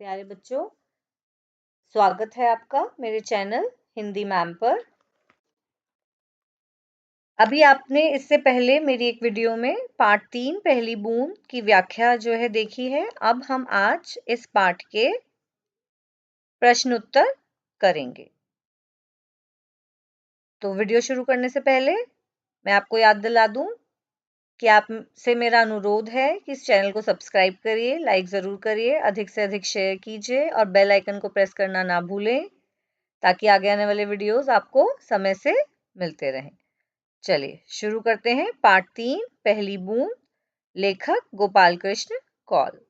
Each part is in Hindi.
प्यारे बच्चों, स्वागत है आपका मेरे चैनल हिंदी मैम पर। अभी आपने इससे पहले मेरी एक वीडियो में पाठ 3 पहली बूंद की व्याख्या जो है देखी है। अब हम आज इस पाठ के प्रश्न उत्तर करेंगे। तो वीडियो शुरू करने से पहले मैं आपको याद दिला दूं कि आपसे मेरा अनुरोध है कि इस चैनल को सब्सक्राइब करिए, लाइक ज़रूर करिए, अधिक से अधिक शेयर कीजिए और बेल आइकन को प्रेस करना ना भूलें ताकि आगे आने वाले वीडियोस आपको समय से मिलते रहें। चलिए शुरू करते हैं। पाठ 3 पहली बूंद, लेखक गोपाल कृष्ण कौल।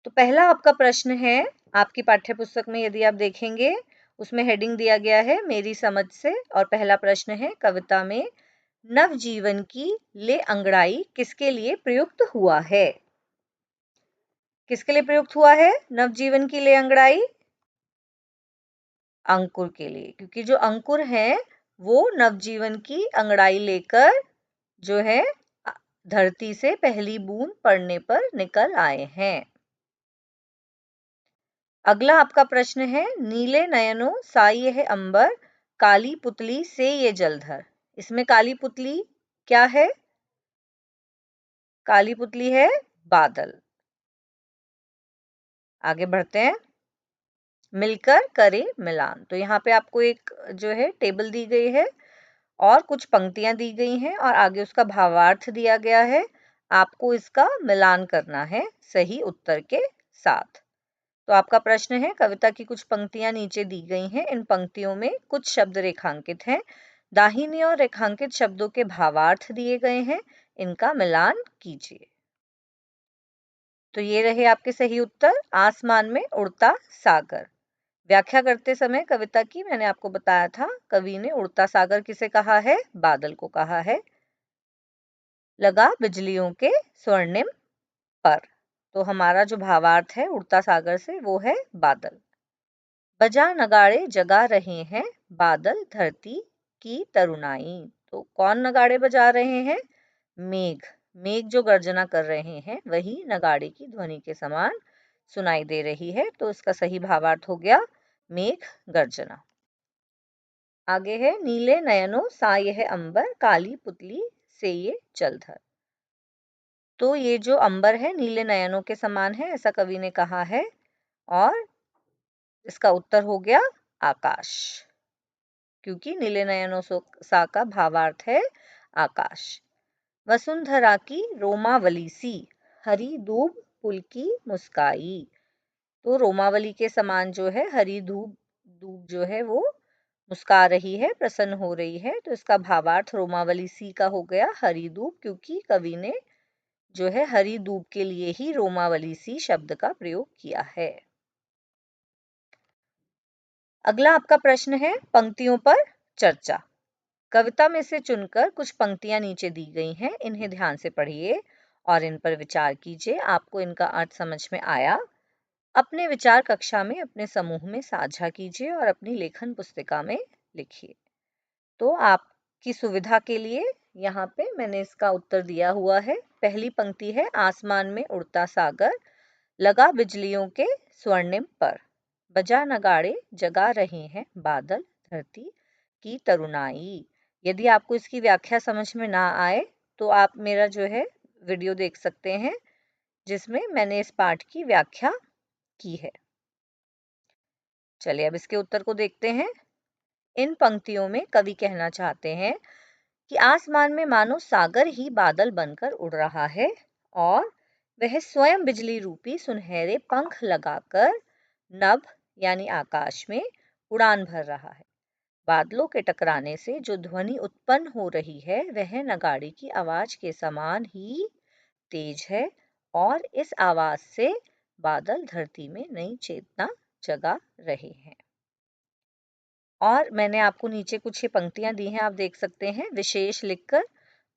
तो पहला आपका प्रश्न है, आपकी पाठ्य पुस्तक में यदि आप देखेंगे उसमें हेडिंग दिया गया है मेरी समझ से, और पहला प्रश्न है कविता में नवजीवन की ले अंगड़ाई किसके लिए प्रयुक्त हुआ है? किसके लिए प्रयुक्त हुआ है नवजीवन की ले अंगड़ाई? अंकुर के लिए, क्योंकि जो अंकुर हैं वो नवजीवन की अंगड़ाई लेकर जो है धरती से पहली बूंद पड़ने पर निकल आए हैं। अगला आपका प्रश्न है नीले नयनों सा यह अंबर, काली पुतली से ये जलधर। इसमें काली पुतली क्या है? काली पुतली है बादल। आगे बढ़ते हैं। मिलकर करे मिलान। तो यहाँ पे आपको एक जो है टेबल दी गई है और कुछ पंक्तियां दी गई हैं और आगे उसका भावार्थ दिया गया है। आपको इसका मिलान करना है सही उत्तर के साथ। तो आपका प्रश्न है कविता की कुछ पंक्तियां नीचे दी गई हैं, इन पंक्तियों में कुछ शब्द रेखांकित हैं, दाहिनी और रेखांकित शब्दों के भावार्थ दिए गए हैं, इनका मिलान कीजिए। तो ये रहे आपके सही उत्तर। आसमान में उड़ता सागर। व्याख्या करते समय कविता की मैंने आपको बताया था, कवि ने उड़ता सागर किसे कहा है? बादल को कहा है। लगा बिजलियों के स्वर्णिम पर। तो हमारा जो भावार्थ है उड़ता सागर से वो है बादल। बजा नगाड़े जगा रहे हैं बादल धरती की तरुणाई। तो कौन नगाड़े बजा रहे हैं? मेघ। मेघ जो गर्जना कर रहे हैं वही नगाड़े की ध्वनि के समान सुनाई दे रही है। तो इसका सही भावार्थ हो गया मेघ गर्जना। आगे है नीले नयनों सा यह अंबर, काली पुतली से ये जलधर। तो ये जो अंबर है नीले नयनों के समान है ऐसा कवि ने कहा है और इसका उत्तर हो गया आकाश, क्योंकि नीले नयनों सा का भावार्थ है आकाश। वसुंधरा की रोमावली सी, हरी धूप पुल की मुस्काई। तो रोमावली के समान जो है हरी धूप जो है वो मुस्का रही है, प्रसन्न हो रही है। तो इसका भावार्थ रोमावली सी का हो गया हरी धूप, क्योंकि कवि ने जो है हरी धूप के लिए ही रोमावली सी शब्द का प्रयोग किया है। अगला आपका प्रश्न है पंक्तियों पर चर्चा। कविता में से चुनकर कुछ पंक्तियां नीचे दी गई हैं, इन्हें ध्यान से पढ़िए और इन पर विचार कीजिए। आपको इनका अर्थ समझ में आया? अपने विचार कक्षा में अपने समूह में साझा कीजिए और अपनी लेखन पुस्तिका में लिखिए। तो आपकी सुविधा के लिए यहाँ पे मैंने इसका उत्तर दिया हुआ है। पहली पंक्ति है आसमान में उड़ता सागर, लगा बिजलियों के स्वर्णिम पर, बजा नगाड़े जगा रहे हैं बादल धरती की तरुणाई। यदि आपको इसकी व्याख्या समझ में ना आए तो आप मेरा जो है वीडियो देख सकते हैं जिसमें मैंने इस पाठ की व्याख्या की है। चलिए अब इसके उत्तर को देखते हैं। इन पंक्तियों में कवि कहना चाहते हैं कि आसमान में मानो सागर ही बादल बनकर उड़ रहा है और वह स्वयं बिजली रूपी सुनहरे पंख लगाकर नभ यानी आकाश में उड़ान भर रहा है। बादलों के टकराने से जो ध्वनि उत्पन्न हो रही है वह नगाड़े की आवाज के समान ही तेज है और इस आवाज से बादल धरती में नई चेतना जगा रहे हैं। और मैंने आपको नीचे कुछ ही पंक्तियां दी हैं, आप देख सकते हैं विशेष लिखकर,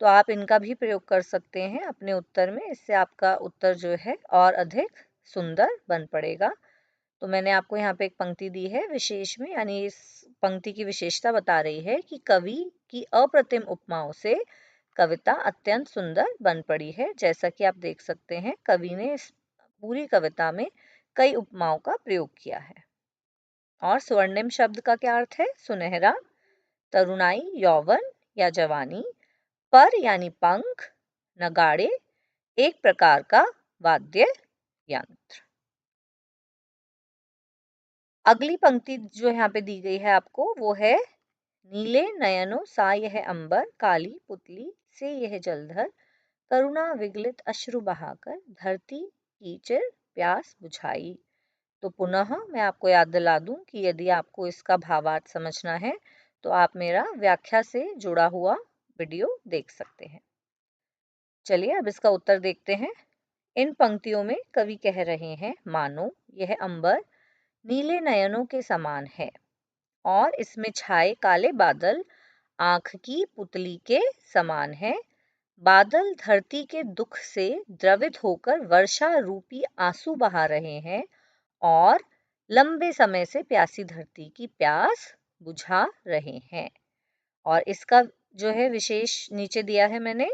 तो आप इनका भी प्रयोग कर सकते हैं अपने उत्तर में। इससे आपका उत्तर जो है और अधिक सुंदर बन पड़ेगा। तो मैंने आपको यहाँ पे एक पंक्ति दी है विशेष में, यानी इस पंक्ति की विशेषता बता रही है कि कवि की अप्रतिम उपमाओं से कविता अत्यंत सुंदर बन पड़ी है। जैसा कि आप देख सकते हैं कवि ने इस पूरी कविता में कई उपमाओं का प्रयोग किया है। और स्वर्णिम शब्द का क्या अर्थ है? सुनहरा, तरुणाई, यौवन या जवानी, पर यानी पंख, नगाड़े, एक प्रकार का वाद्य यंत्र। अगली पंक्ति जो यहाँ पे दी गई है आपको वो है, नीले नयनों सा यह अंबर, काली पुतली से यह जलधर, करुणा विगलित अश्रु बहाकर, धरती कीचड़ प्यास बुझाई। तो पुनः मैं आपको याद दिला दूं कि यदि आपको इसका भावार्थ समझना है तो आप मेरा व्याख्या से जुड़ा हुआ वीडियो देख सकते हैं। चलिए अब इसका उत्तर देखते हैं। इन पंक्तियों में कवि कह रहे हैं, मानो यह अंबर नीले नयनों के समान है और इसमें छाए काले बादल आंख की पुतली के समान है। बादल धरती के दुख से द्रवित होकर वर्षा रूपी आंसू बहा रहे हैं और लंबे समय से प्यासी धरती की प्यास बुझा रहे हैं। और इसका जो है विशेष नीचे दिया है मैंने,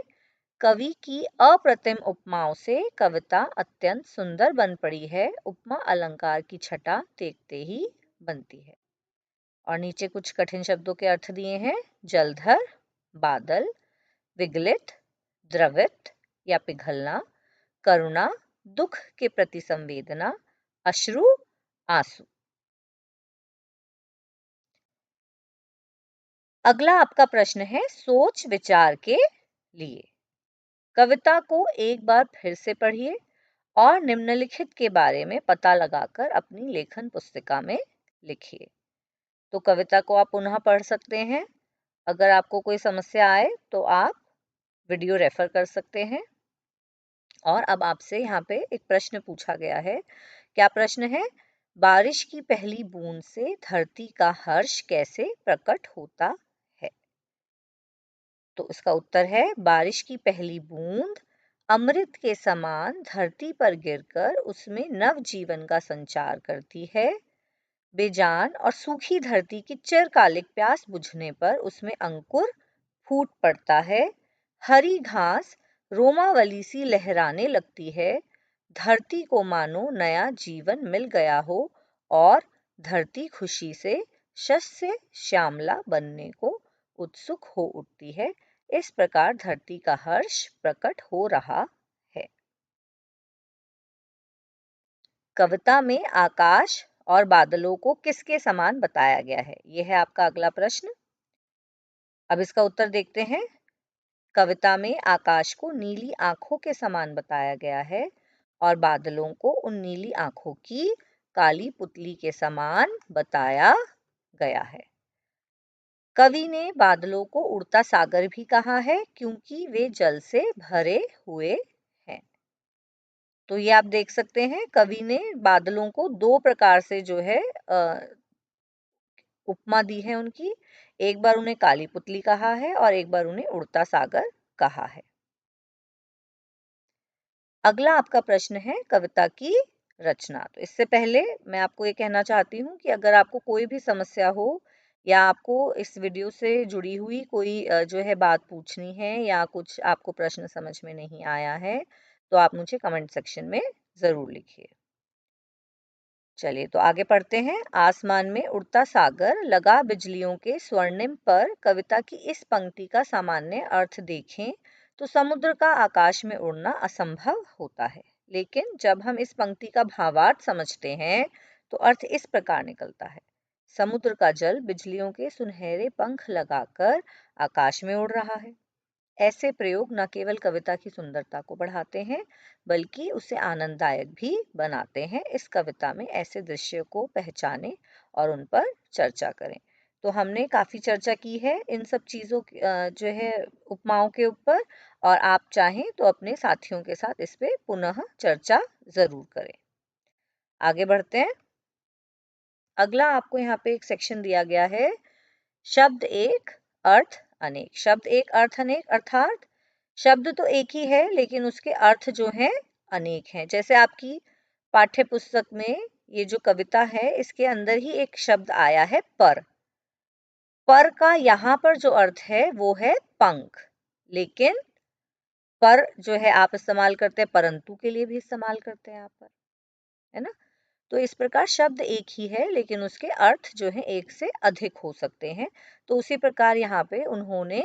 कवि की अप्रतिम उपमाओं से कविता अत्यंत सुंदर बन पड़ी है, उपमा अलंकार की छटा देखते ही बनती है। और नीचे कुछ कठिन शब्दों के अर्थ दिए हैं, जलधर, बादल, विगलित, द्रवित या पिघलना, करुणा, दुख के प्रति संवेदना, अश्रु, आंसू। अगला आपका प्रश्न है सोच विचार के लिए। कविता को एक बार फिर से पढ़िए और निम्नलिखित के बारे में पता लगाकर अपनी लेखन पुस्तिका में लिखिए। तो कविता को आप पुनः पढ़ सकते हैं। अगर आपको कोई समस्या आए तो आप वीडियो रेफर कर सकते हैं। और अब आपसे यहाँ पे एक प्रश्न पूछा गया है। क्या प्रश्न है? बारिश की पहली बूंद से धरती का हर्ष कैसे प्रकट होता है? तो इसका उत्तर है, बारिश की पहली बूंद अमृत के समान धरती पर गिरकर उसमें नव जीवन का संचार करती है। बेजान और सूखी धरती की चिरकालिक प्यास बुझने पर उसमें अंकुर फूट पड़ता है। हरी घास रोमावली सी लहराने लगती है। धरती को मानो नया जीवन मिल गया हो और धरती खुशी से शस्य श्यामला बनने को उत्सुक हो उठती है। इस प्रकार धरती का हर्ष प्रकट हो रहा है। कविता में आकाश और बादलों को किसके समान बताया गया है? यह है आपका अगला प्रश्न। अब इसका उत्तर देखते हैं। कविता में आकाश को नीली आंखों के समान बताया गया है और बादलों को उन नीली आंखों की काली पुतली के समान बताया गया है। कवि ने बादलों को उड़ता सागर भी कहा है क्योंकि वे जल से भरे हुए हैं। तो ये आप देख सकते हैं, कवि ने बादलों को दो प्रकार से जो है उपमा दी है उनकी। एक बार उन्हें काली पुतली कहा है और एक बार उन्हें उड़ता सागर कहा है। अगला आपका प्रश्न है कविता की रचना। तो इससे पहले मैं आपको ये कहना चाहती हूँ कि अगर आपको कोई भी समस्या हो या आपको इस वीडियो से जुड़ी हुई कोई जो है बात पूछनी है या कुछ आपको प्रश्न समझ में नहीं आया है तो आप मुझे कमेंट सेक्शन में जरूर लिखिए। चलिए तो आगे पढ़ते हैं। आसमान में उड़ता सागर लगा बिजलियों के स्वर्णिम पर कविता की इस पंक्ति का सामान्य अर्थ देखें तो समुद्र का आकाश में उड़ना असंभव होता है, लेकिन जब हम इस पंक्ति का भावार्थ समझते हैं तो अर्थ इस प्रकार निकलता है, समुद्र का जल बिजलियों के सुनहरे पंख लगाकर आकाश में उड़ रहा है। ऐसे प्रयोग न केवल कविता की सुंदरता को बढ़ाते हैं बल्कि उसे आनंददायक भी बनाते हैं। इस कविता में ऐसे दृश्य को पहचानें और उन पर चर्चा करें। तो हमने काफी चर्चा की है इन सब चीजों जो है उपमाओं के ऊपर, और आप चाहें तो अपने साथियों के साथ इस पे पुनः चर्चा जरूर करें। आगे बढ़ते हैं। अगला आपको यहाँ पे एक सेक्शन दिया गया है, शब्द एक अर्थ अनेक। शब्द एक अर्थ अनेक अर्थात शब्द तो एक ही है लेकिन उसके अर्थ जो हैं अनेक हैं। जैसे आपकी पाठ्य पुस्तक में ये जो कविता है इसके अंदर ही एक शब्द आया है पर। पर का यहाँ पर जो अर्थ है वो है पंख, लेकिन पर जो है आप इस्तेमाल करते हैं, परंतु के लिए भी इस्तेमाल करते हैं यहाँ पर, है ना। तो इस प्रकार शब्द एक ही है लेकिन उसके अर्थ जो है एक से अधिक हो सकते हैं। तो उसी प्रकार यहाँ पे उन्होंने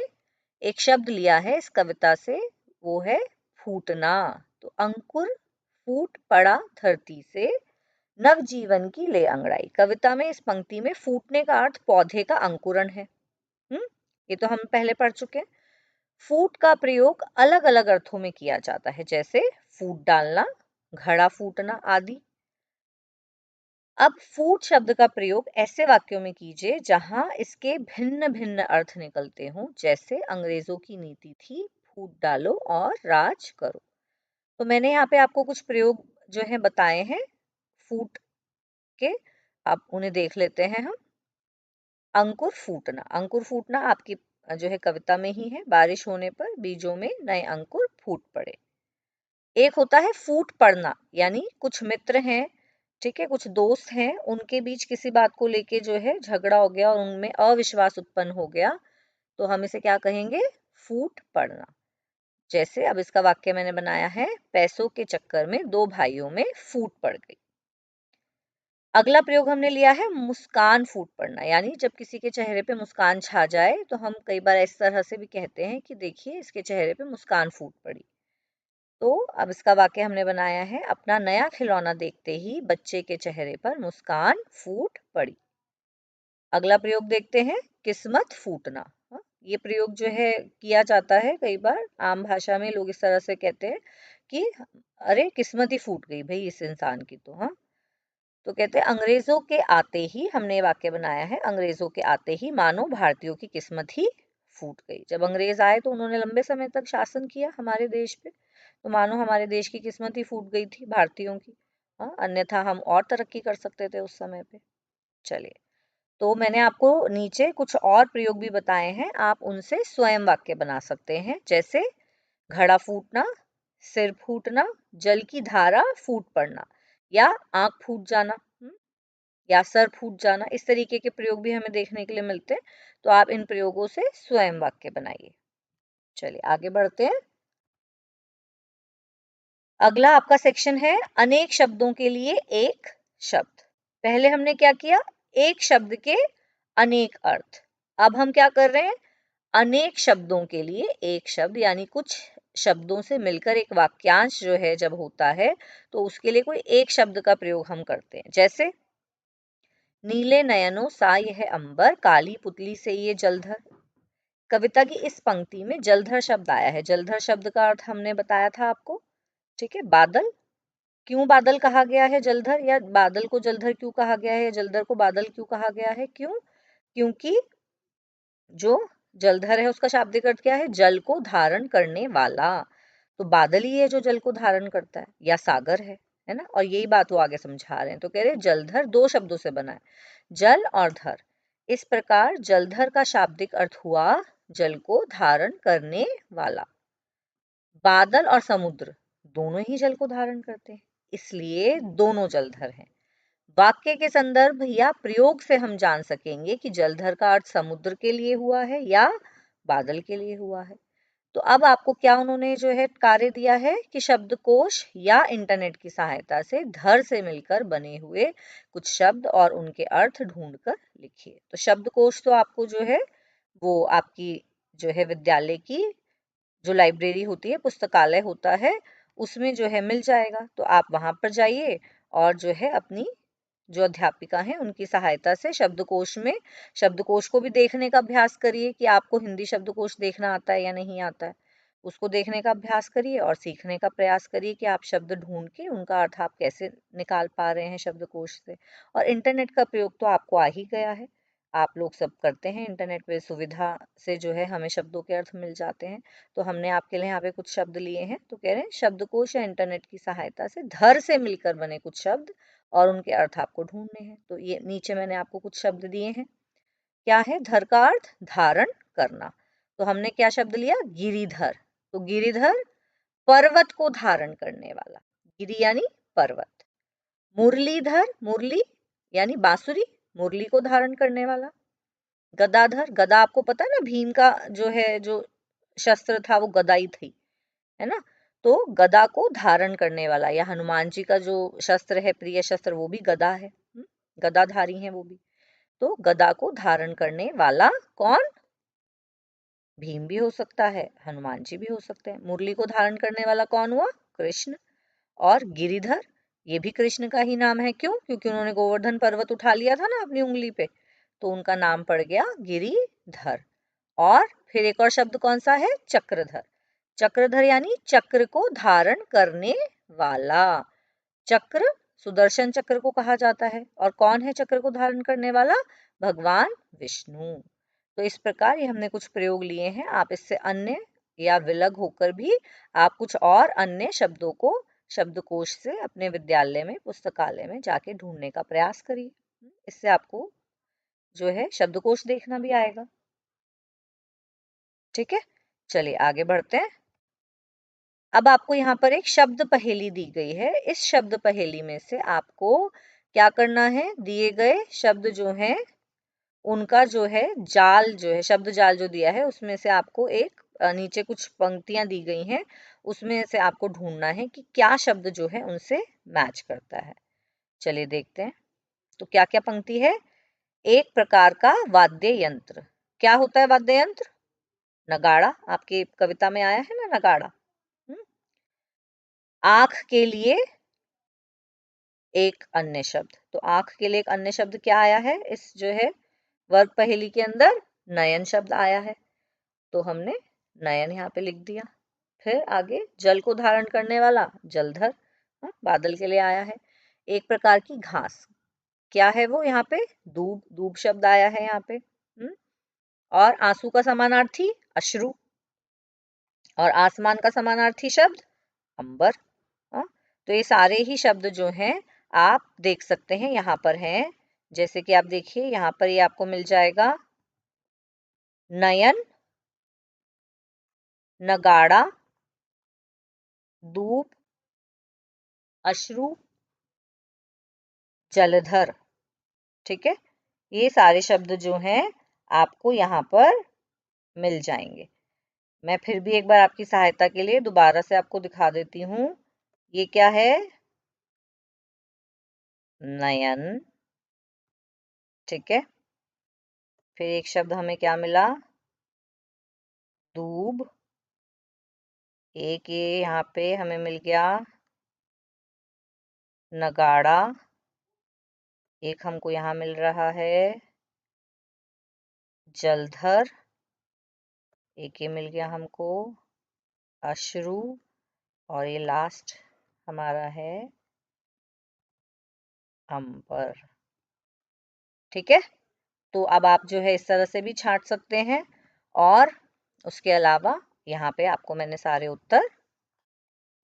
एक शब्द लिया है इस कविता से, वो है फूटना। तो अंकुर फूट पड़ा धरती से, नवजीवन की ले अंगड़ाई। कविता में इस पंक्ति में फूटने का अर्थ पौधे का अंकुरण है। ये तो हम पहले पढ़ चुके हैं। फूट का प्रयोग अलग अलग अर्थों में किया जाता है, जैसे फूट डालना, घड़ा फूटना आदि। अब फूट शब्द का प्रयोग ऐसे वाक्यों में कीजिए जहां इसके भिन्न भिन्न अर्थ निकलते हों, जैसे अंग्रेजों की नीति थी फूट डालो और राज करो। तो मैंने यहाँ पे आपको कुछ प्रयोग जो है बताए हैं फूट के, आप उन्हें देख लेते हैं हम। अंकुर फूटना, अंकुर फूटना आपकी जो है कविता में ही है। बारिश होने पर बीजों में नए अंकुर फूट पड़े। एक होता है फूट पड़ना, यानी कुछ मित्र हैं, ठीक है, कुछ दोस्त हैं, उनके बीच किसी बात को लेके जो है झगड़ा हो गया और उनमें अविश्वास उत्पन्न हो गया, तो हम इसे क्या कहेंगे, फूट पड़ना। जैसे अब इसका वाक्य मैंने बनाया है, पैसों के चक्कर में दो भाइयों में फूट पड़ गई। अगला प्रयोग हमने लिया है मुस्कान फूट पड़ना, यानी जब किसी के चेहरे पे मुस्कान छा जाए तो हम कई बार इस तरह से भी कहते हैं कि देखिए इसके चेहरे पे मुस्कान फूट पड़ी। तो अब इसका वाक्य हमने बनाया है, अपना नया खिलौना देखते ही बच्चे के चेहरे पर मुस्कान फूट पड़ी। अगला प्रयोग देखते हैं, किस्मत फूटना। ये प्रयोग जो है किया जाता है कई बार, आम भाषा में लोग इस तरह से कहते हैं कि अरे किस्मत ही फूट गई भाई इस इंसान की। तो कहते हैं अंग्रेजों के आते ही, हमने ये वाक्य बनाया है, अंग्रेजों के आते ही मानो भारतीयों की किस्मत ही फूट गई। जब अंग्रेज आए तो उन्होंने लंबे समय तक शासन किया हमारे देश पे, तो मानो हमारे देश की किस्मत ही फूट गई थी भारतीयों की। अन्यथा हम और तरक्की कर सकते थे उस समय पे। चलिए, तो मैंने आपको नीचे कुछ और प्रयोग भी बताए हैं, आप उनसे स्वयं वाक्य बना सकते हैं, जैसे घड़ा फूटना, सिर फूटना, जल की धारा फूट पड़ना, या आंख फूट जाना, या सर फूट जाना। इस तरीके के प्रयोग भी हमें देखने के लिए मिलते हैं। तो आप इन प्रयोगों से स्वयं वाक्य बनाइए। चलिए आगे बढ़ते हैं। अगला आपका सेक्शन है अनेक शब्दों के लिए एक शब्द। पहले हमने क्या किया, एक शब्द के अनेक अर्थ। अब हम क्या कर रहे हैं, अनेक शब्दों के लिए एक शब्द, यानी कुछ शब्दों से मिलकर एक वाक्यांश जो है जब होता है तो उसके लिए कोई एक शब्द का प्रयोग हम करते हैं। जैसे नीले नयनों सा यह अंबर, काली पुतली से ये जलधर। कविता की इस पंक्ति में जलधर शब्द आया है। जलधर शब्द का अर्थ हमने बताया था आपको, ठीक है। बादल, क्यों बादल कहा गया है जलधर, या बादल को जलधर क्यों कहा गया है, जलधर को बादल क्यों कहा गया है, क्यों, क्योंकि जो जलधर है उसका शाब्दिक अर्थ क्या है, जल को धारण करने वाला। तो बादल ही है जो जल को धारण करता है, या सागर है ना। और यही बात वो आगे समझा रहे हैं। तो कह रहे जलधर दो शब्दों से बना है, जल और धर। इस प्रकार जलधर का शाब्दिक अर्थ हुआ जल को धारण करने वाला। बादल और समुद्र दोनों ही जल को धारण करते हैं, इसलिए दोनों जलधर हैं। वाक्य के संदर्भ या प्रयोग से हम जान सकेंगे कि जलधर का अर्थ समुद्र के लिए हुआ है या बादल के लिए हुआ है। तो अब आपको क्या उन्होंने जो है कार्य दिया है कि शब्दकोश या इंटरनेट की सहायता से धर से मिलकर बने हुए कुछ शब्द और उनके अर्थ ढूंढकर लिखिए। तो शब्दकोश तो आपको जो है वो आपकी जो है विद्यालय की जो लाइब्रेरी होती है, पुस्तकालय होता है, उसमें जो है मिल जाएगा। तो आप वहां पर जाइए और जो है अपनी जो अध्यापिका हैं उनकी सहायता से शब्दकोश में, शब्दकोश को भी देखने का अभ्यास करिए कि आपको हिंदी शब्दकोश देखना आता है या नहीं आता है। उसको देखने का अभ्यास करिए और सीखने का प्रयास करिए कि आप शब्द ढूंढ के उनका अर्थ आप कैसे निकाल पा रहे हैं शब्दकोश से। और इंटरनेट का प्रयोग तो आपको आ ही गया है, आप लोग सब करते हैं, इंटरनेट पे सुविधा से जो है हमें शब्दों के अर्थ मिल जाते हैं। तो हमने आपके लिए यहाँ पे कुछ शब्द लिए हैं। तो कह रहे हैं शब्दकोश या इंटरनेट की सहायता से धर से मिलकर बने कुछ शब्द और उनके अर्थ आपको ढूंढने हैं। तो ये नीचे मैंने आपको कुछ शब्द दिए हैं। क्या है, धर का अर्थ धारण करना। तो हमने क्या शब्द लिया, गिरिधर। तो गिरिधर पर्वत को धारण करने वाला, गिरि यानी पर्वत। मुरलीधर, मुरली यानी बांसुरी, मुरली को धारण करने वाला। गदाधर, गदा आपको पता है ना, भीम का जो है जो शस्त्र था वो गदा ही थी, है ना। तो गदा को धारण करने वाला, या हनुमान जी का जो शस्त्र है, प्रिय शस्त्र, वो भी गदा है, गदाधारी है वो भी। तो गदा को धारण करने वाला कौन? भीम भी हो सकता है, हनुमान जी भी हो सकते हैं। मुरली को धारण करने वाला कौन हुआ? कृष्ण। और गिरिधर, ये भी कृष्ण का ही नाम है। क्यों? क्योंकि उन्होंने गोवर्धन पर्वत उठा लिया था ना अपनी उंगली पे, तो उनका नाम पड़ गया गिरिधर। और फिर एक और शब्द कौन सा है? चक्रधर। चक्रधर यानी चक्र को धारण करने वाला। चक्र सुदर्शन चक्र को कहा जाता है। और कौन है चक्र को धारण करने वाला? भगवान विष्णु। तो इस प्रकार ये हमने कुछ प्रयोग लिए हैं। आप इससे अन्य या विलग होकर भी आप कुछ और अन्य शब्दों को शब्दकोश से अपने विद्यालय में, पुस्तकालय में जाके ढूंढने का प्रयास करिए। इससे आपको जो है शब्दकोश देखना भी आएगा। ठीक है, चलिए आगे बढ़ते हैं। अब आपको यहाँ पर एक शब्द पहेली दी गई है। इस शब्द पहेली में से आपको क्या करना है? दिए गए शब्द जो हैं उनका जो है जाल, जो है शब्द जाल जो दिया है, उसमें से आपको एक नीचे कुछ पंक्तियां दी गई हैं, उसमें से आपको ढूंढना है कि क्या शब्द जो है उनसे मैच करता है। चलिए देखते हैं। तो क्या क्या पंक्ति है? एक प्रकार का वाद्य यंत्र। क्या होता है वाद्य यंत्र? नगाड़ा। आपकी कविता में आया है ना नगाड़ा। आंख के लिए एक अन्य शब्द। तो आंख के लिए एक अन्य शब्द क्या आया है? इस जो है वर्ग पहेली के अंदर नयन शब्द आया है, तो हमने नयन यहाँ पे लिख दिया। फिर आगे जल को धारण करने वाला जलधर, बादल के लिए आया है। एक प्रकार की घास, क्या है वो? यहाँ पे दूब, दूब शब्द आया है यहाँ पे। और आंसू का समानार्थी अश्रु, और आसमान का समानार्थी शब्द अंबर। तो ये सारे ही शब्द जो हैं आप देख सकते हैं यहाँ पर हैं। जैसे कि आप देखिए यहाँ पर ये आपको मिल जाएगा नयन, नगाड़ा, दूब, अश्रु, जलधर। ठीक है, ये सारे शब्द जो हैं आपको यहाँ पर मिल जाएंगे। मैं फिर भी एक बार आपकी सहायता के लिए दोबारा से आपको दिखा देती हूँ। ये क्या है? नयन। ठीक है, फिर एक शब्द हमें क्या मिला? दूब। एक ये यहाँ पे हमें मिल गया नगाड़ा। एक हमको यहाँ मिल रहा है जलधर। एक ये मिल गया हमको अश्रु। और ये लास्ट हमारा है अंबर। ठीक है, तो अब आप जो है इस तरह से भी छांट सकते हैं। और उसके अलावा यहाँ पे आपको मैंने सारे उत्तर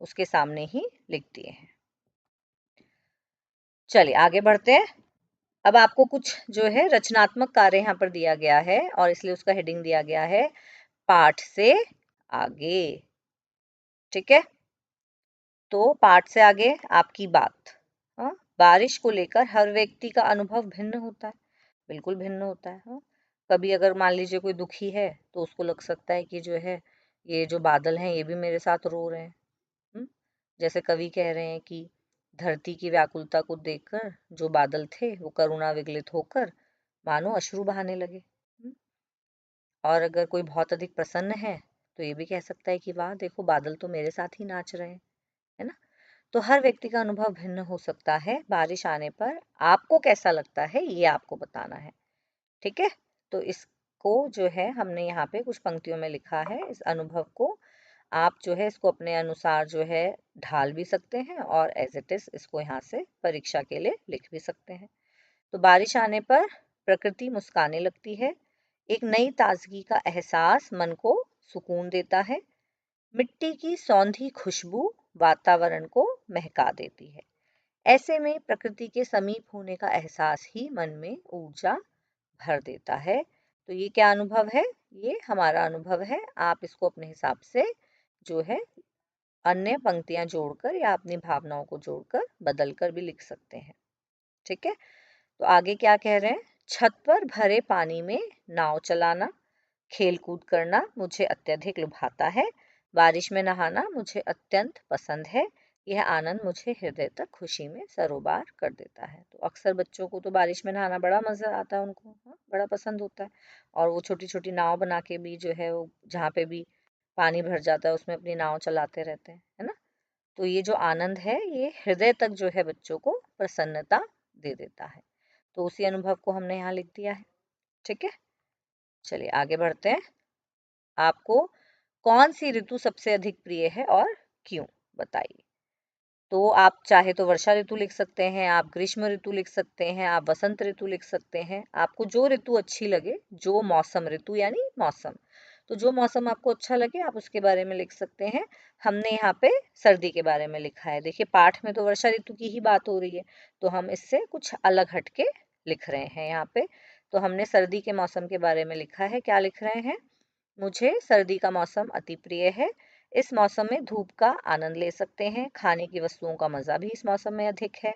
उसके सामने ही लिख दिए हैं। चलिए आगे बढ़ते हैं। अब आपको कुछ जो है रचनात्मक कार्य यहाँ पर दिया गया है, और इसलिए उसका हेडिंग दिया गया है पाठ से आगे। ठीक है, तो पाठ से आगे आपकी बात। बारिश को लेकर हर व्यक्ति का अनुभव भिन्न होता है। बिल्कुल भिन्न होता है। कभी अगर मान लीजिए कोई दुखी है तो उसको लग सकता है कि जो है ये जो बादल हैं ये भी मेरे साथ रो रहे हैं। जैसे कवि कह रहे हैं कि धरती की व्याकुलता को देखकर जो बादल थे वो करुणा विगलित होकर मानो अश्रु बहाने लगे। और अगर कोई बहुत अधिक प्रसन्न है तो ये भी कह सकता है कि वाह देखो बादल तो मेरे साथ ही नाच रहे हैं, है ना। तो हर व्यक्ति का अनुभव भिन्न हो सकता है। बारिश आने पर आपको कैसा लगता है ये आपको बताना है। ठीक है, तो इसको जो है हमने यहाँ पे कुछ पंक्तियों में लिखा है। इस अनुभव को आप जो है इसको अपने अनुसार जो है ढाल भी सकते हैं, और एज इट इज इसको यहाँ से परीक्षा के लिए लिख भी सकते हैं। तो बारिश आने पर प्रकृति मुस्काने लगती है। एक नई ताजगी का एहसास मन को सुकून देता है। मिट्टी की सौंधी खुशबू वातावरण को महका देती है। ऐसे में प्रकृति के समीप होने का एहसास ही मन में ऊर्जा भर देता है। तो ये क्या अनुभव है? ये हमारा अनुभव है। आप इसको अपने हिसाब से जो है अन्य पंक्तियां जोड़कर या अपनी भावनाओं को जोड़कर बदल कर भी लिख सकते हैं। ठीक है, तो आगे क्या कह रहे हैं? छत पर भरे पानी में नाव चलाना, खेल कूद करना मुझे अत्यधिक लुभाता है। बारिश में नहाना मुझे अत्यंत पसंद है। यह आनंद मुझे हृदय तक खुशी में सरोबार कर देता है। तो अक्सर बच्चों को तो बारिश में नहाना बड़ा मजा आता है, उनको बड़ा पसंद होता है। और वो छोटी छोटी नाव बना के भी जो है वो जहाँ पे भी पानी भर जाता है उसमें अपनी नाव चलाते रहते हैं, है ना। तो ये जो आनंद है ये हृदय तक जो है बच्चों को प्रसन्नता दे देता है। तो उसी अनुभव को हमने यहाँ लिख दिया है। ठीक है, चलिए आगे बढ़ते हैं। आपको कौन सी ऋतु सबसे अधिक प्रिय है और क्यों, बताइए। तो आप चाहे तो वर्षा ऋतु लिख सकते हैं, आप ग्रीष्म ऋतु लिख सकते हैं, आप वसंत ऋतु लिख सकते हैं। आपको जो ऋतु अच्छी लगे, जो मौसम, ऋतु यानी मौसम, तो जो मौसम आपको अच्छा लगे आप उसके बारे में लिख सकते हैं। हमने यहाँ पे सर्दी के बारे में लिखा है। देखिए पाठ में तो वर्षा ऋतु की ही बात हो रही है, तो हम इससे कुछ अलग हटके लिख रहे हैं यहाँ पे। तो हमने सर्दी के मौसम के बारे में लिखा है। क्या लिख रहे हैं? मुझे सर्दी का मौसम अति प्रिय है। इस मौसम में धूप का आनंद ले सकते हैं। खाने की वस्तुओं का मजा भी इस मौसम में अधिक है।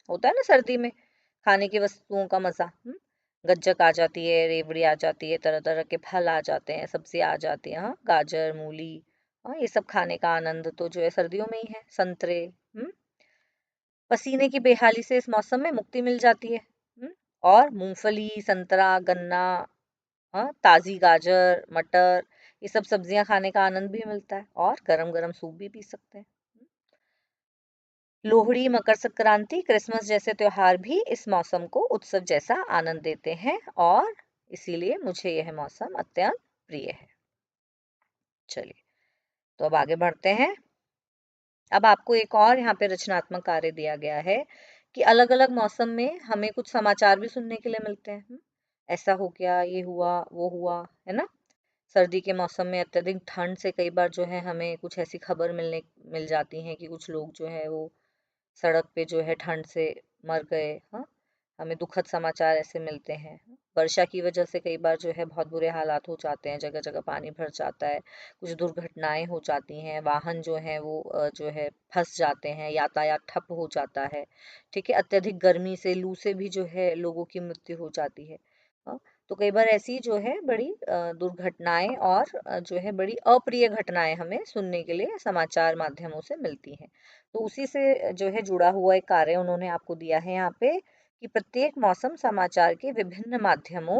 होता है ना सर्दी में खाने की वस्तुओं का मजा। गज्जक आ जाती है, रेवड़ी आ जाती है, तरह तरह के फल आ जाते हैं, सब्जियां आ जाती हैं, हाँ, गाजर, मूली, हाँ, ये सब खाने का आनंद तो जो है सर्दियों में ही है। संतरे, पसीने की बेहाली से इस मौसम में मुक्ति मिल जाती है। और मूंगफली, संतरा, गन्ना, हाँ, ताजी गाजर, मटर, ये सब सब्जियां खाने का आनंद भी मिलता है। और गरम गरम सूप भी पी सकते हैं। लोहड़ी, मकर संक्रांति, क्रिसमस जैसे त्योहार भी इस मौसम को उत्सव जैसा आनंद देते हैं और इसीलिए मुझे यह मौसम अत्यंत प्रिय है। चलिए तो अब आगे बढ़ते हैं। अब आपको एक और यहाँ पे रचनात्मक कार्य दिया गया है कि अलग अलग मौसम में हमें कुछ समाचार भी सुनने के लिए मिलते हैं। ऐसा हो गया, ये हुआ, वो हुआ, है ना। सर्दी के मौसम में अत्यधिक ठंड से कई बार जो है हमें कुछ ऐसी खबर मिल जाती है कि कुछ लोग जो है वो सड़क पे जो है ठंड से मर गए। हाँ, हमें दुखद समाचार ऐसे मिलते हैं। वर्षा की वजह से कई बार जो है बहुत बुरे हालात हो जाते हैं, जगह जगह पानी भर जाता है, कुछ दुर्घटनाएं हो जाती हैं, वाहन जो है वो जो है फंस जाते हैं, यातायात ठप हो जाता है। ठीक है, अत्यधिक गर्मी से, लू से भी जो है लोगों की मृत्यु हो जाती है। हाँ, तो कई बार ऐसी जो है बड़ी दुर्घटनाएं और जो है बड़ी अप्रिय घटनाएं हमें सुनने के लिए समाचार माध्यमों से मिलती हैं। तो उसी से जो है जुड़ा हुआ एक कार्य उन्होंने आपको दिया है यहाँ पे कि प्रत्येक मौसम समाचार के विभिन्न माध्यमों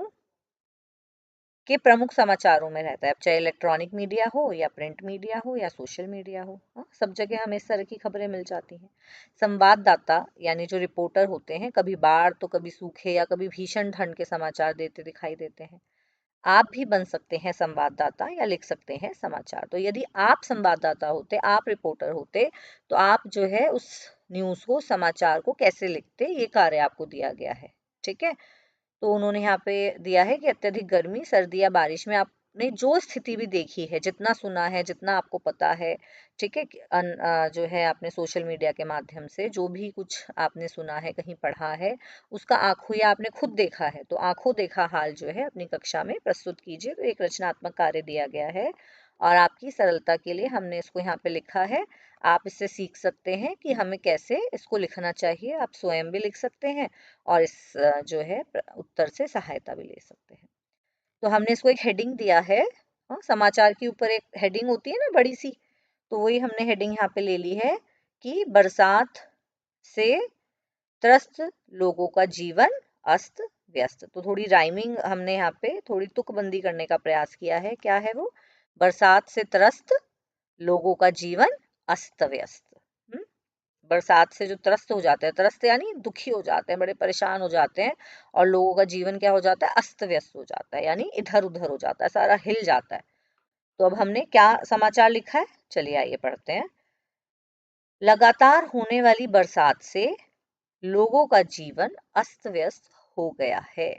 के प्रमुख समाचारों में रहता है। अब चाहे इलेक्ट्रॉनिक मीडिया हो या प्रिंट मीडिया हो या सोशल मीडिया हो, हाँ, सब जगह हमें इस तरह की खबरें मिल जाती हैं। संवाददाता यानी जो रिपोर्टर होते हैं, कभी बाढ़ तो कभी सूखे या कभी भीषण ठंड के समाचार देते दिखाई देते हैं। आप भी बन सकते हैं संवाददाता या लिख सकते हैं समाचार। तो यदि आप संवाददाता होते, आप रिपोर्टर होते, तो आप जो है उस न्यूज़ को, समाचार को कैसे लिखते, ये कार्य आपको दिया गया है। ठीक है, तो उन्होंने यहाँ पे दिया है कि अत्यधिक गर्मी, सर्दी या बारिश में आपने जो स्थिति भी देखी है, जितना सुना है, जितना आपको पता है, ठीक है, जो है आपने सोशल मीडिया के माध्यम से जो भी कुछ आपने सुना है, कहीं पढ़ा है, उसका आंखों या आपने खुद देखा है, तो आंखों देखा हाल जो है अपनी कक्षा में प्रस्तुत कीजिए। तो एक रचनात्मक कार्य दिया गया है और आपकी सरलता के लिए हमने इसको यहाँ पे लिखा है। आप इससे सीख सकते हैं कि हमें कैसे इसको लिखना चाहिए। आप स्वयं भी लिख सकते हैं और इस जो है उत्तर से सहायता भी ले सकते हैं। तो हमने इसको एक हेडिंग दिया है। हाँ, समाचार के ऊपर एक हेडिंग होती है ना बड़ी सी, तो वही हमने हेडिंग यहाँ पे ले ली है कि बरसात से त्रस्त लोगों का जीवन अस्त व्यस्त। तो थोड़ी राइमिंग हमने यहाँ पे थोड़ी तुकबंदी करने का प्रयास किया है। क्या है वो? बरसात से त्रस्त लोगों का जीवन अस्त व्यस्त। बरसात से जो त्रस्त हो जाते हैं, त्रस्त यानी दुखी हो जाते हैं, बड़े परेशान हो जाते हैं, और लोगों का जीवन क्या हो जाता है? अस्त व्यस्त हो जाता है, यानी इधर उधर हो जाता है, सारा हिल जाता है। तो अब हमने क्या समाचार लिखा है, चलिए आइए पढ़ते हैं। लगातार होने वाली बरसात से लोगों का जीवन अस्त व्यस्त हो गया है।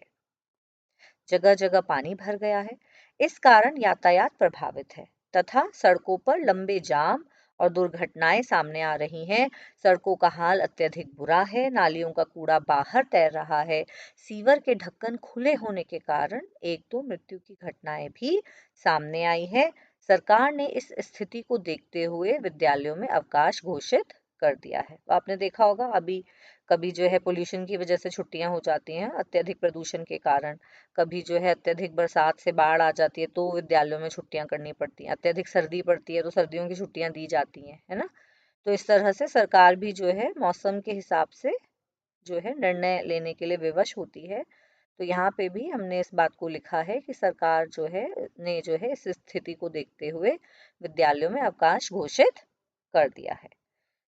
जगह जगह पानी भर गया है। इस कारण यातायात प्रभावित है तथा सड़कों पर लंबे जाम और दुर्घटनाएं सामने आ रही हैं। सड़कों का हाल अत्यधिक बुरा है, नालियों का कूड़ा बाहर तैर रहा है, सीवर के ढक्कन खुले होने के कारण एक दो मृत्यु की घटनाएं भी सामने आई है। सरकार ने इस स्थिति को देखते हुए विद्यालयों में अवकाश घोषित कर दिया है। तो आपने देखा होगा अभी कभी जो है पोल्यूशन की वजह से छुट्टियां हो जाती हैं अत्यधिक प्रदूषण के कारण, कभी जो है अत्यधिक बरसात से बाढ़ आ जाती है तो विद्यालयों में छुट्टियां करनी पड़ती हैं, अत्यधिक सर्दी पड़ती है तो सर्दियों की छुट्टियां दी जाती हैं, है ना। तो इस तरह से सरकार भी जो है मौसम के हिसाब से जो है निर्णय लेने के लिए विवश होती है। तो यहाँ पे भी हमने इस बात को लिखा है कि सरकार जो है ने जो है इस स्थिति को देखते हुए विद्यालयों में अवकाश घोषित कर दिया है।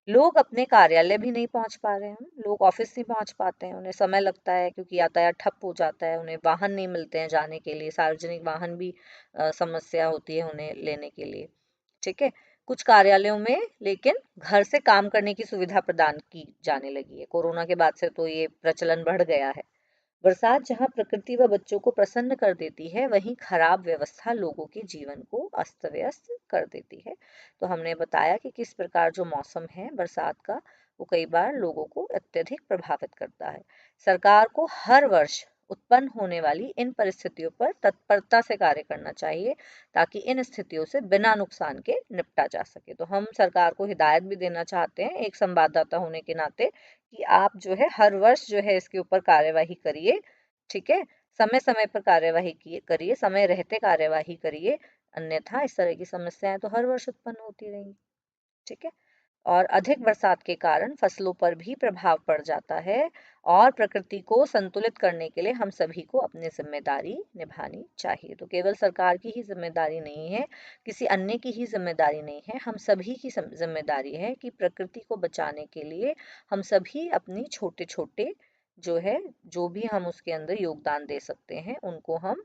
लोग अपने कार्यालय भी नहीं पहुंच पा रहे हैं, लोग ऑफिस नहीं पहुंच पाते हैं, उन्हें समय लगता है क्योंकि यातायात ठप हो जाता है, उन्हें वाहन नहीं मिलते हैं जाने के लिए, सार्वजनिक वाहन भी समस्या होती है उन्हें लेने के लिए। ठीक है। कुछ कार्यालयों में लेकिन घर से काम करने की सुविधा प्रदान की जाने लगी है, कोरोना के बाद से तो ये प्रचलन बढ़ गया है। बरसात जहाँ प्रकृति व बच्चों को प्रसन्न कर देती है, वहीं खराब व्यवस्था लोगों के जीवन को अस्त व्यस्त कर देती है। तो हमने बताया कि किस प्रकार जो मौसम है बरसात का, वो कई बार लोगों को अत्यधिक प्रभावित करता है। सरकार को हर वर्ष उत्पन्न होने वाली इन परिस्थितियों पर तत्परता से कार्य करना चाहिए ताकि इन स्थितियों से बिना नुकसान के निपटा जा सके। तो हम सरकार को हिदायत भी देना चाहते हैं एक संवाददाता होने के नाते कि आप जो है हर वर्ष जो है इसके ऊपर कार्यवाही करिए। ठीक है। समय समय पर कार्यवाही करिए, समय रहते कार्यवाही करिए, अन्यथा इस तरह की समस्याएं तो हर वर्ष उत्पन्न होती रहेंगी। ठीक है। और अधिक बरसात के कारण फसलों पर भी प्रभाव पड़ जाता है और प्रकृति को संतुलित करने के लिए हम सभी को अपनी जिम्मेदारी निभानी चाहिए। तो केवल सरकार की ही जिम्मेदारी नहीं है, किसी अन्य की ही जिम्मेदारी नहीं है, हम सभी की जिम्मेदारी है कि प्रकृति को बचाने के लिए हम सभी अपनी छोटे छोटे जो है जो भी हम उसके अंदर योगदान दे सकते हैं उनको हम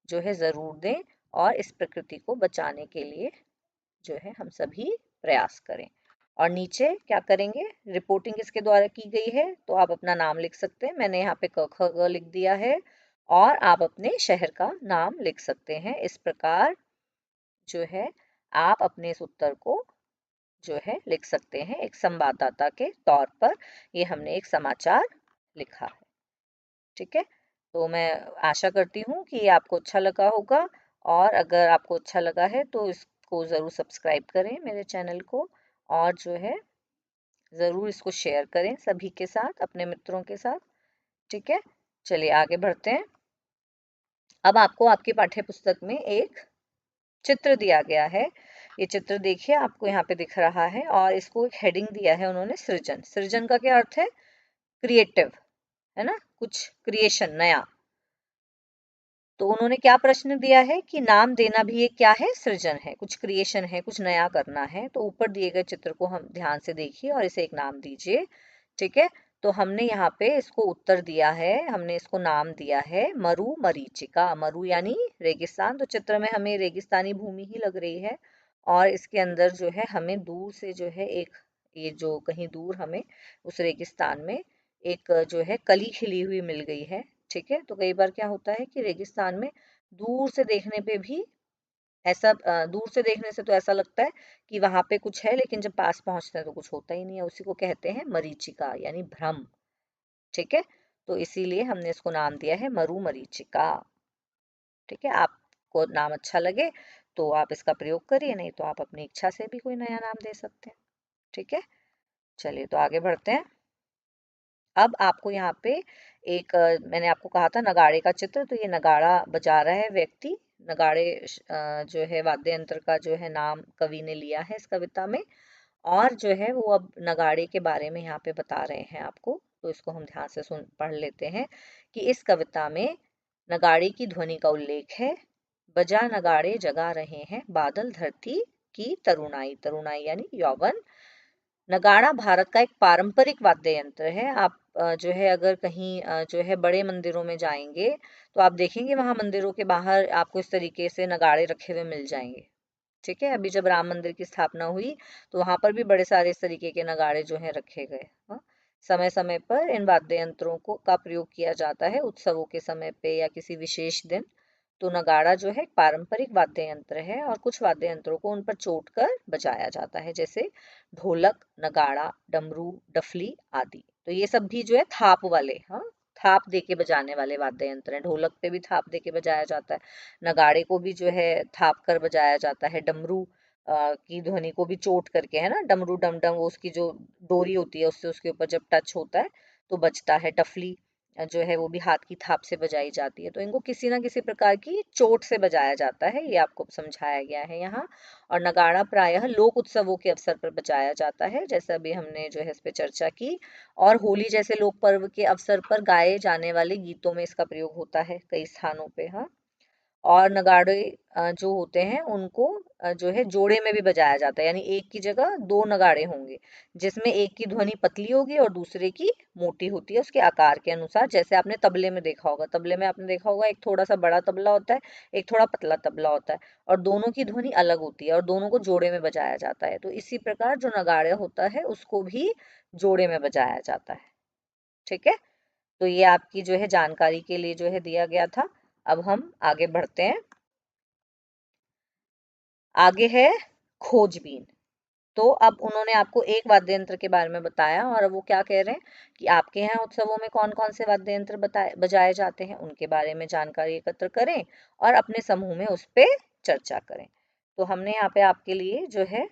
जो है जरूर दें और इस प्रकृति को बचाने के लिए जो है हम सभी प्रयास करें। और नीचे क्या करेंगे, रिपोर्टिंग किसके द्वारा की गई है, तो आप अपना नाम लिख सकते हैं। मैंने यहाँ पे क ख ग लिख दिया है और आप अपने शहर का नाम लिख सकते हैं। इस प्रकार जो है आप अपने इस उत्तर को जो है लिख सकते हैं एक संवाददाता के तौर पर। ये हमने एक समाचार लिखा है। ठीक है। तो मैं आशा करती हूँ कि ये आपको अच्छा लगा होगा और अगर आपको अच्छा लगा है तो इसको ज़रूर सब्सक्राइब करें मेरे चैनल को और जो है ज़रूर इसको शेयर करें सभी के साथ, अपने मित्रों के साथ। ठीक है। चलिए आगे बढ़ते हैं। अब आपको आपकी पाठ्य पुस्तक में एक चित्र दिया गया है। ये चित्र देखिए आपको यहाँ पे दिख रहा है और इसको एक हेडिंग दिया है उन्होंने, सृजन। सृजन का क्या अर्थ है, क्रिएटिव, है ना, कुछ क्रिएशन नया। तो उन्होंने क्या प्रश्न दिया है कि नाम देना भी एक क्या है, सृजन है, कुछ क्रिएशन है, कुछ नया करना है। तो ऊपर दिए गए चित्र को हम ध्यान से देखिए और इसे एक नाम दीजिए। ठीक है। तो हमने यहाँ पे इसको उत्तर दिया है, हमने इसको नाम दिया है मरु मरीचिका। मरु यानी रेगिस्तान, तो चित्र में हमें रेगिस्तानी भूमि ही लग रही है और इसके अंदर जो है हमें दूर से जो है एक ये जो कहीं दूर हमें उस रेगिस्तान में एक जो है कली खिली हुई मिल गई है। ठीक है। तो कई बार क्या होता है कि रेगिस्तान में दूर से देखने पे भी ऐसा दूर से देखने से तो ऐसा लगता है कि वहां पे कुछ है, लेकिन जब पास पहुंचते हैं तो कुछ होता ही नहीं है। उसी को कहते हैं मरीचिका यानी भ्रम। ठीक है। तो इसीलिए हमने इसको नाम दिया है मरु मरीचिका। ठीक है। आपको नाम अच्छा लगे तो आप इसका प्रयोग करिए, नहीं तो आप अपनी इच्छा से भी कोई नया नाम दे सकते हैं। ठीक है। चलिए तो आगे बढ़ते हैं। अब आपको यहाँ पे एक मैंने आपको कहा था नगाड़े का चित्र, तो ये नगाड़ा बजा रहा है व्यक्ति। नगाड़े जो है वाद्य यंत्र का जो है नाम कवि ने लिया है इस कविता में और जो है वो अब नगाड़े के बारे में यहाँ पे बता रहे हैं आपको। तो इसको हम ध्यान से सुन पढ़ लेते हैं कि इस कविता में नगाड़े की ध्वनि का उल्लेख है। बजा नगाड़े जगा रहे हैं बादल धरती की तरुणाई, तरुणाई यानी यौवन। नगाड़ा भारत का एक पारंपरिक वाद्य यंत्र है। आप जो है अगर कहीं जो है बड़े मंदिरों में जाएंगे तो आप देखेंगे वहां मंदिरों के बाहर आपको इस तरीके से नगाड़े रखे हुए मिल जाएंगे। ठीक है। अभी जब राम मंदिर की स्थापना हुई तो वहां पर भी बड़े सारे इस तरीके के नगाड़े जो है रखे गए। हाँ? समय समय पर इन वाद्य यंत्रों को का प्रयोग किया जाता है उत्सवों के समय पे या किसी विशेष दिन। तो नगाड़ा जो है एक पारंपरिक वाद्य यंत्र है और कुछ वाद्य यंत्रों को उन पर चोट कर बजाया जाता है, जैसे ढोलक, नगाड़ा, डमरू, डफली आदि। तो ये सब भी जो है थाप वाले, हाँ, थाप दे के बजाने वाले वाद्य यंत्र हैं। ढोलक पे भी थाप दे के बजाया जाता है, नगाड़े को भी जो है थाप कर बजाया जाता है, डमरू की ध्वनि को भी चोट करके, है ना, डमरू डम डम, वो उसकी जो डोरी होती है उससे उसके ऊपर जब टच होता है तो बजता है। टफली जो है वो भी हाथ की थाप से बजाई जाती है। तो इनको किसी ना किसी प्रकार की चोट से बजाया जाता है, ये आपको समझाया गया है यहाँ। और नगाड़ा प्रायः लोक उत्सवों के अवसर पर बजाया जाता है, जैसे अभी हमने जो है इस पे चर्चा की। और होली जैसे लोक पर्व के अवसर पर गाए जाने वाले गीतों में इसका प्रयोग होता है कई स्थानों पे। हाँ, और नगाड़े जो होते हैं उनको जो है जोड़े में भी बजाया जाता है, यानी एक की जगह दो नगाड़े होंगे, जिसमें एक की ध्वनि पतली होगी और दूसरे की मोटी होती है उसके आकार के अनुसार। जैसे आपने तबले में देखा होगा, तबले में आपने देखा होगा एक थोड़ा सा बड़ा तबला होता है, एक थोड़ा पतला तबला होता है, और दोनों की ध्वनि अलग होती है और दोनों को जोड़े में बजाया जाता है। तो इसी प्रकार जो नगाड़ा होता है उसको भी जोड़े में बजाया जाता है। ठीक है, तो ये आपकी जो है जानकारी के लिए जो है दिया गया था। अब हम आगे बढ़ते हैं। आगे है खोजबीन। तो अब उन्होंने आपको एक वाद्य यंत्र के बारे में बताया, और अब वो क्या कह रहे हैं कि आपके यहाँ उत्सवों में कौन कौन से वाद्य यंत्र बजाए जाते हैं, उनके बारे में जानकारी एकत्र करें और अपने समूह में उस पे चर्चा करें। तो हमने यहाँ पे आपके लिए जो है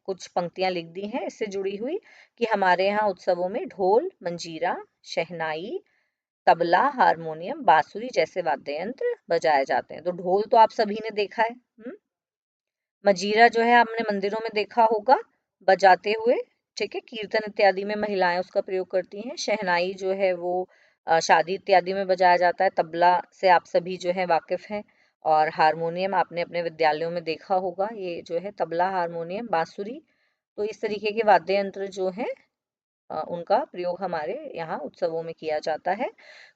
कुछ पंक्तियां लिख दी हैं इससे जुड़ी हुई, कि हमारे यहाँ उत्सवों में ढोल, मंजीरा, शहनाई, तबला, हारमोनियम, बांसुरी जैसे वाद्य यंत्र बजाए जाते हैं। तो ढोल तो आप सभी ने देखा है। मजीरा जो है आपने मंदिरों में देखा होगा बजाते हुए। ठीक है, कीर्तन इत्यादि में महिलाएं उसका प्रयोग करती हैं। शहनाई जो है वो शादी इत्यादि में बजाया जाता है। तबला से आप सभी जो है वाकिफ हैं। और हारमोनियम आपने अपने विद्यालयों में देखा होगा, ये जो है तबला, हारमोनियम, बांसुरी। तो इस तरीके के वाद्य यंत्र जो हैं उनका प्रयोग हमारे यहाँ उत्सवों में किया जाता है।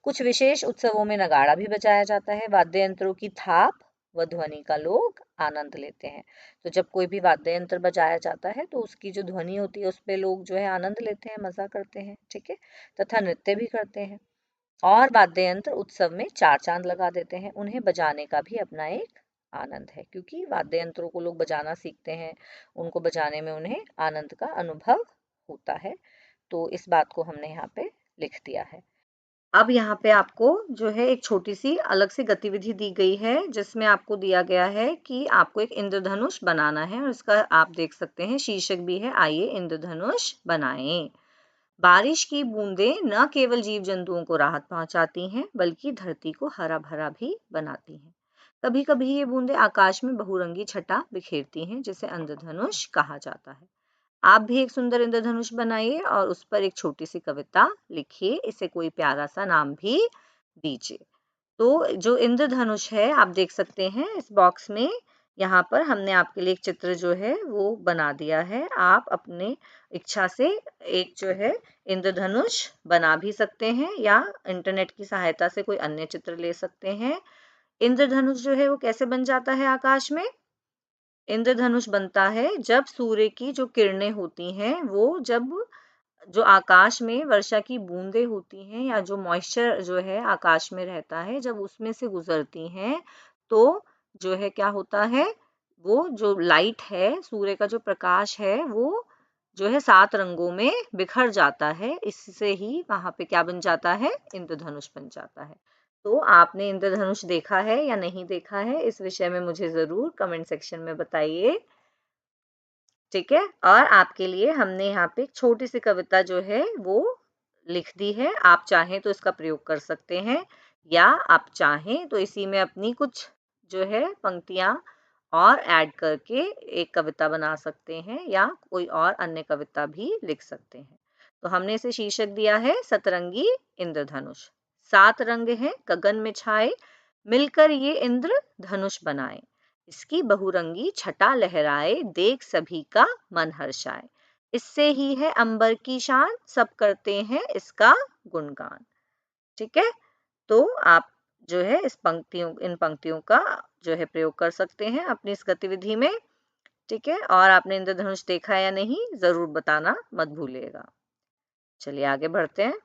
कुछ विशेष उत्सवों में नगाड़ा भी बजाया जाता है। वाद्य यंत्रों की थाप व ध्वनि का लोग आनंद लेते हैं। तो जब कोई भी वाद्य यंत्र बजाया जाता है तो उसकी जो ध्वनि होती है उस पे लोग जो है आनंद लेते हैं, मजा करते हैं। ठीक है, तथा नृत्य भी करते हैं। और वाद्य यंत्र उत्सव में चार चांद लगा देते हैं। उन्हें बजाने का भी अपना एक आनंद है, क्योंकि वाद्य यंत्रों को लोग बजाना सीखते हैं, उनको बजाने में उन्हें आनंद का अनुभव होता है। तो इस बात को हमने यहाँ पे लिख दिया है। अब यहाँ पे आपको जो है एक छोटी सी अलग से गतिविधि दी गई है, जिसमें आपको दिया गया है कि आपको एक इंद्रधनुष बनाना है, और इसका आप देख सकते हैं शीर्षक भी है, आइए इंद्रधनुष बनाएं। बारिश की बूंदें न केवल जीव जंतुओं को राहत पहुंचाती हैं, बल्कि धरती को हरा भरा भी बनाती हैं। कभी कभी ये बूंदें आकाश में बहुरंगी छटा बिखेरती हैं, जिसे इंद्रधनुष कहा जाता है। आप भी एक सुंदर इंद्रधनुष बनाइए और उस पर एक छोटी सी कविता लिखिए, इसे कोई प्यारा सा नाम भी दीजिए। तो जो इंद्रधनुष है आप देख सकते हैं इस बॉक्स में, यहाँ पर हमने आपके लिए एक चित्र जो है वो बना दिया है। आप अपने इच्छा से एक जो है इंद्रधनुष बना भी सकते हैं, या इंटरनेट की सहायता से कोई अन्य चित्र ले सकते हैं। इंद्रधनुष जो है वो कैसे बन जाता है आकाश में? इंद्रधनुष बनता है जब सूर्य की जो किरणें होती हैं वो जब जो आकाश में वर्षा की बूंदें होती हैं, या जो मॉइस्चर जो है आकाश में रहता है, जब उसमें से गुजरती हैं तो जो है क्या होता है, वो जो लाइट है, सूर्य का जो प्रकाश है, वो जो है 7 रंगों में बिखर जाता है। इससे ही वहां पे क्या बन जाता है, इंद्रधनुष बन जाता है। तो आपने इंद्रधनुष देखा है या नहीं देखा है, इस विषय में मुझे जरूर कमेंट सेक्शन में बताइए। ठीक है, और आपके लिए हमने यहाँ पे एक छोटी सी कविता जो है वो लिख दी है। आप चाहें तो इसका प्रयोग कर सकते हैं, या आप चाहें तो इसी में अपनी कुछ जो है पंक्तियां और ऐड करके एक कविता बना सकते हैं, या कोई और अन्य कविता भी लिख सकते हैं। तो हमने इसे शीर्षक दिया है सतरंगी इंद्रधनुष। 7 रंग हैं गगन में छाए, मिलकर ये इंद्र धनुष बनाए। इसकी बहुरंगी छटा लहराए, देख सभी का मन हर्षाए। इससे ही है अंबर की शान, सब करते हैं इसका गुणगान। ठीक है, तो आप जो है इन पंक्तियों का जो है प्रयोग कर सकते हैं अपनी इस गतिविधि में। ठीक है, और आपने इंद्रधनुष देखा या नहीं जरूर बताना मत भूलिएगा। चलिए आगे बढ़ते हैं।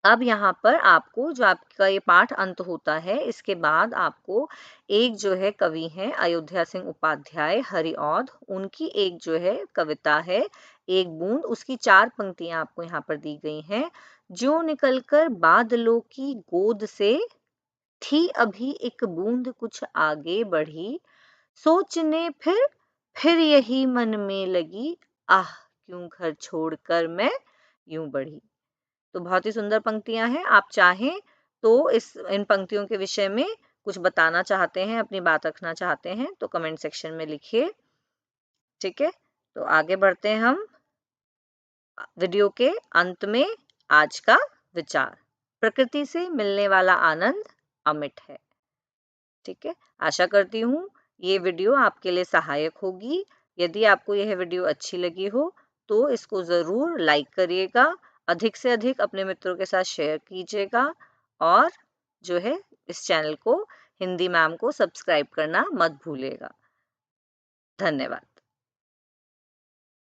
अब यहाँ पर आपको जो आपका ये पाठ अंत होता है, इसके बाद आपको एक जो है कवि हैं अयोध्या सिंह उपाध्याय हरिऔध, उनकी एक जो है कविता है एक बूंद, उसकी 4 पंक्तियां आपको यहाँ पर दी गई हैं। जो निकलकर बादलों की गोद से, थी अभी एक बूंद कुछ आगे बढ़ी, सोचने फिर फिर यही मन में लगी, आह क्यों घर छोड़कर मैं यूं बढ़ी। तो बहुत ही सुंदर पंक्तियां हैं। आप चाहें तो इन पंक्तियों के विषय में कुछ बताना चाहते हैं, अपनी बात रखना चाहते हैं तो कमेंट सेक्शन में लिखिए। ठीक है, तो आगे बढ़ते हैं हम वीडियो के अंत में। आज का विचार, प्रकृति से मिलने वाला आनंद अमिट है। ठीक है, आशा करती हूँ ये वीडियो आपके लिए सहायक होगी। यदि आपको यह वीडियो अच्छी लगी हो तो इसको ज़रूर लाइक करिएगा, अधिक से अधिक अपने मित्रों के साथ शेयर कीजिएगा और जो है इस चैनल को, हिंदी मैम को सब्सक्राइब करना मत भूलिएगा। धन्यवाद।